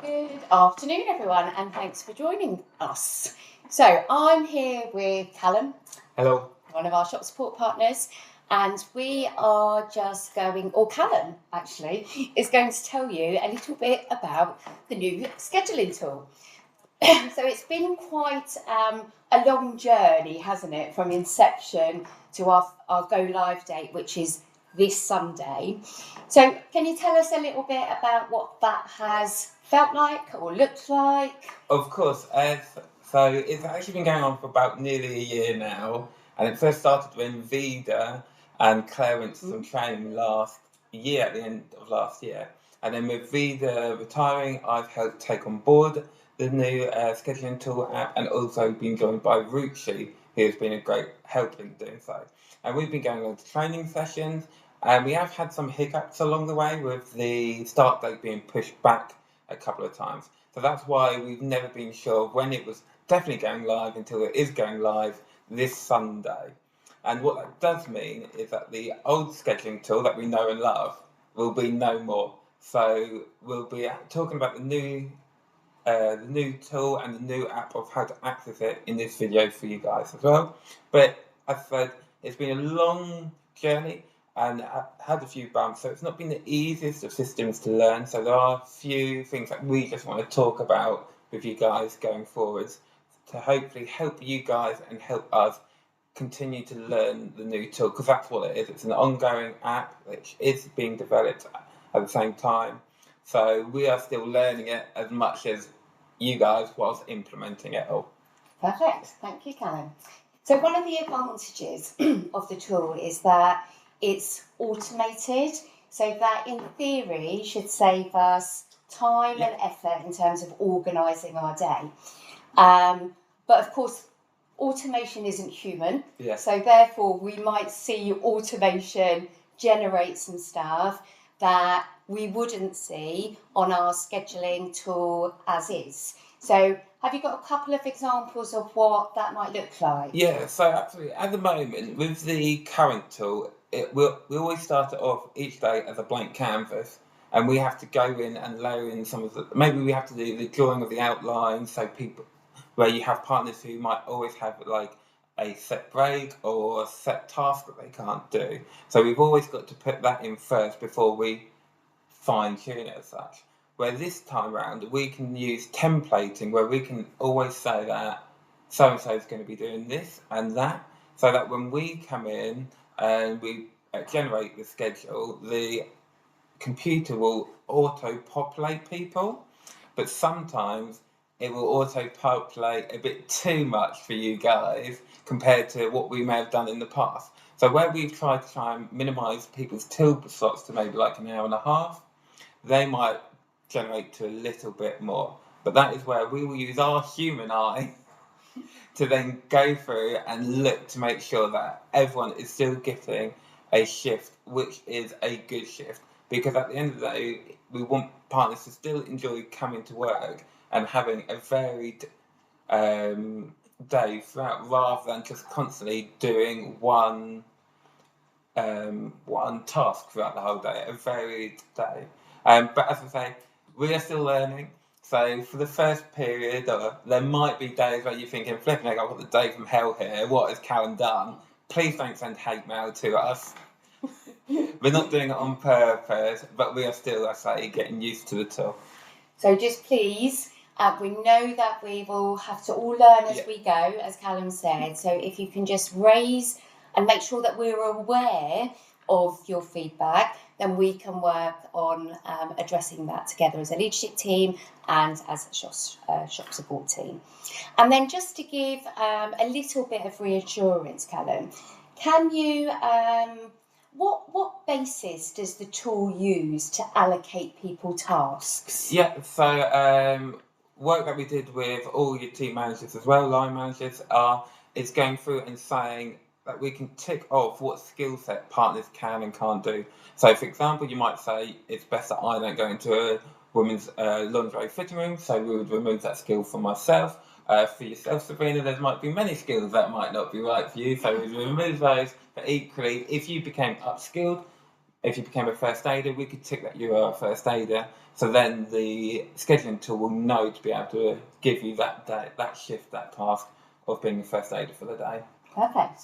Good afternoon, everyone, and thanks for joining us. So, I'm here with Callum. Hello. One of our shop support partners, and we are just going, or Callum actually, is going to tell you a little bit about the new scheduling tool. So, it's been quite a long journey, hasn't it, from inception to our go live date, which is this Sunday. So, can you tell us a little bit about what that has felt like or looked like? Of course. So it's actually been going on for about nearly a year now, and it first started when Vida and Claire went to some training last year at the end of last year. And then with Vida retiring, I've helped take on board the new scheduling tool app, and also been joined by Ruchi, who has been a great help in doing so. And we've been going on to training sessions, and we have had some hiccups along the way with the start date being pushed back a couple of times. So that's why we've never been sure when it was definitely going live until it is going live this Sunday. And what that does mean is that the old scheduling tool that we know and love will be no more. So we'll be talking about the new tool and the new app of how to access it in this video for you guys as well. But as I said, it's been a long journey and I've had a few bumps, so it's not been the easiest of systems to learn. So there are a few things that we just want to talk about with you guys going forwards to hopefully help you guys and help us continue to learn the new tool, because that's what it is. It's an ongoing app which is being developed at the same time. So we are still learning it as much as you guys was implementing it all. Perfect. Thank you, Callum. So, one of the advantages of the tool is that it's automated, so that in theory should save us time and effort in terms of organising our day. But of course, automation isn't human, so therefore we might see automation generate some stuff that we wouldn't see on our scheduling tool as is. So, have you got a couple of examples of what that might look like? Yeah, so absolutely. At the moment, with the current tool, we always start it off each day as a blank canvas, and we have to go in and layer in some of the. Maybe we have to do the drawing of the outline, so people, where you have partners who might always have like a set break or a set task that they can't do. So we've always got to put that in first before we fine tune it as such. Where this time round we can use templating, where we can always say that so and so is going to be doing this and that, so that when we come in and we generate the schedule, the computer will auto populate people, but sometimes it will auto populate a bit too much for you guys compared to what we may have done in the past. So where we've tried to try and minimise people's till slots to maybe like an hour and a half, they might generate to a little bit more. But that is where we will use our human eye to then go through and look to make sure that everyone is still getting a shift which is a good shift. Because at the end of the day, we want partners to still enjoy coming to work and having a varied day throughout, rather than just constantly doing one task throughout the whole day, a varied day. But as I say, we are still learning. So for the first period, there might be days where you're thinking, flipping heck, I've got the day from hell here. What has Callum done? Please don't send hate mail to us. We're not doing it on purpose, but we are still, I say, getting used to the tool. So just please, we know that we will have to all learn as we go, as Callum said. So if you can just raise and make sure that we're aware of your feedback, then we can work on addressing that together as a leadership team and as a shop support team. And then just to give a little bit of reassurance, Callum, can you, what basis does the tool use to allocate people tasks? Yeah, so work that we did with all your team managers as well, line managers, is going through and saying that we can tick off what skill set partners can and can't do. So, for example, you might say it's best that I don't go into a women's lingerie fitting room, so we would remove that skill for myself. For yourself, Sabrina, there might be many skills that might not be right for you, so we'd remove those. But equally, if you became upskilled if you became a first aider, we could tick that you are a first aider. So then the scheduling tool will know to be able to give you that day, that shift, that task of being a first aider for the day. Perfect.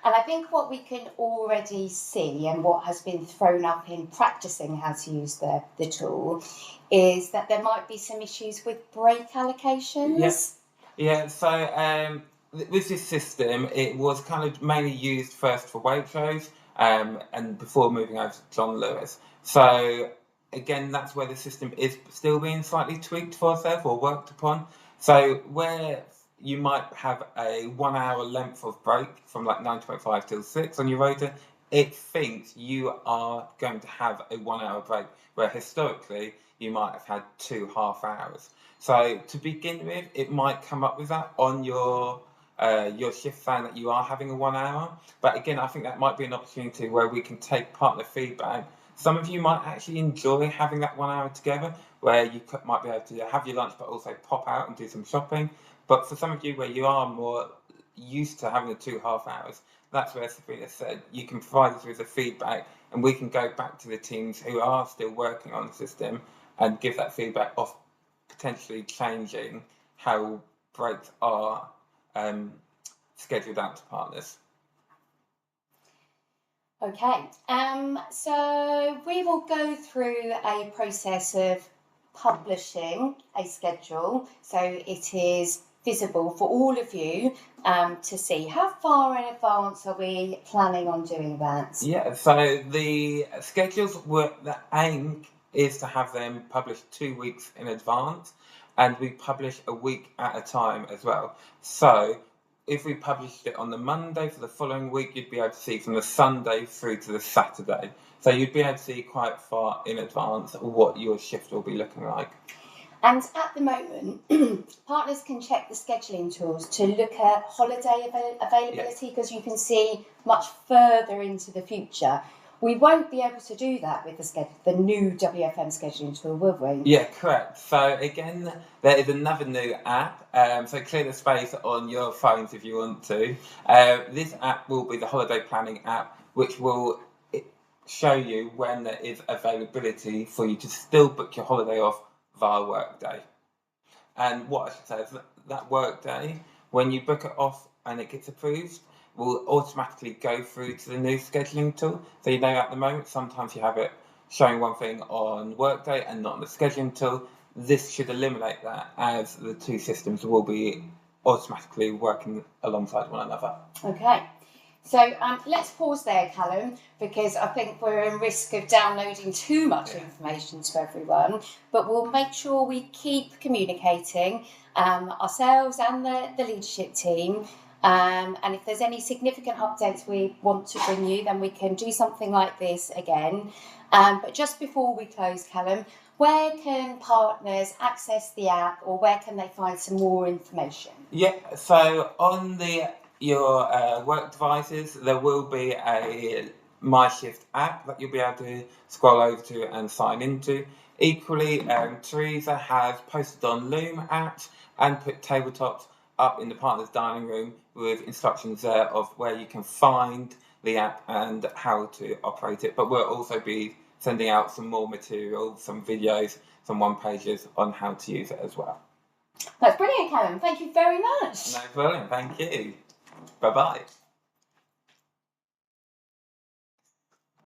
And I think what we can already see and what has been thrown up in practicing how to use the tool is that there might be some issues with break allocations. Yes. Yeah, so with this system, it was kind of mainly used first for Waitrose and before moving over to John Lewis. So again, that's where the system is still being slightly tweaked for itself or worked upon. So where you might have a 1 hour length of break from like 9:25 till 6 on your rota, it thinks you are going to have a 1 hour break, where historically you might have had 2 half-hours. So to begin with, it might come up with that on your shift saying that you are having a 1 hour. But again, I think that might be an opportunity where we can take partner feedback. Some of you might actually enjoy having that 1 hour together, where you might be able to have your lunch but also pop out and do some shopping. But for some of you where you are more used to having the 2 half-hours, that's where Sabrina said you can provide us with the feedback and we can go back to the teams who are still working on the system and give that feedback of potentially changing how breaks are scheduled out to partners. Okay, so we will go through a process of publishing a schedule so it is visible for all of you to see. How far in advance are we planning on doing that? Yeah, so the schedules the aim is to have them published 2 weeks in advance, and we publish a week at a time as well. So if we published it on the Monday for the following week, you'd be able to see from the Sunday through to the Saturday. So you'd be able to see quite far in advance what your shift will be looking like. And at the moment, partners can check the scheduling tools to look at holiday availability because you can see much further into the future. We won't be able to do that with the new WFM scheduling tool, will we? Yeah, correct. So again, there is another new app. So clear the space on your phones if you want to. This app will be the holiday planning app, which will show you when there is availability for you to still book your holiday off via Workday. And what I should say is that Workday, when you book it off and it gets approved, will automatically go through to the new scheduling tool. So you know at the moment, sometimes you have it showing one thing on Workday and not on the scheduling tool. This should eliminate that, as the two systems will be automatically working alongside one another. Okay. So let's pause there, Callum, because I think we're in risk of downloading too much information to everyone. But we'll make sure we keep communicating, ourselves and the leadership team. And if there's any significant updates we want to bring you, then we can do something like this again. But just before we close, Callum, where can partners access the app, or where can they find some more information? Yeah, so on your work devices, there will be a MyShift app that you'll be able to scroll over to and sign into. Equally, Teresa has posted on Loom apps and put tabletops up in the partner's dining room with instructions there of where you can find the app and how to operate it. But we'll also be sending out some more material, some videos, some one-pages on how to use it as well. That's brilliant, Callum. Thank you very much. No problem. Thank you. Bye-bye.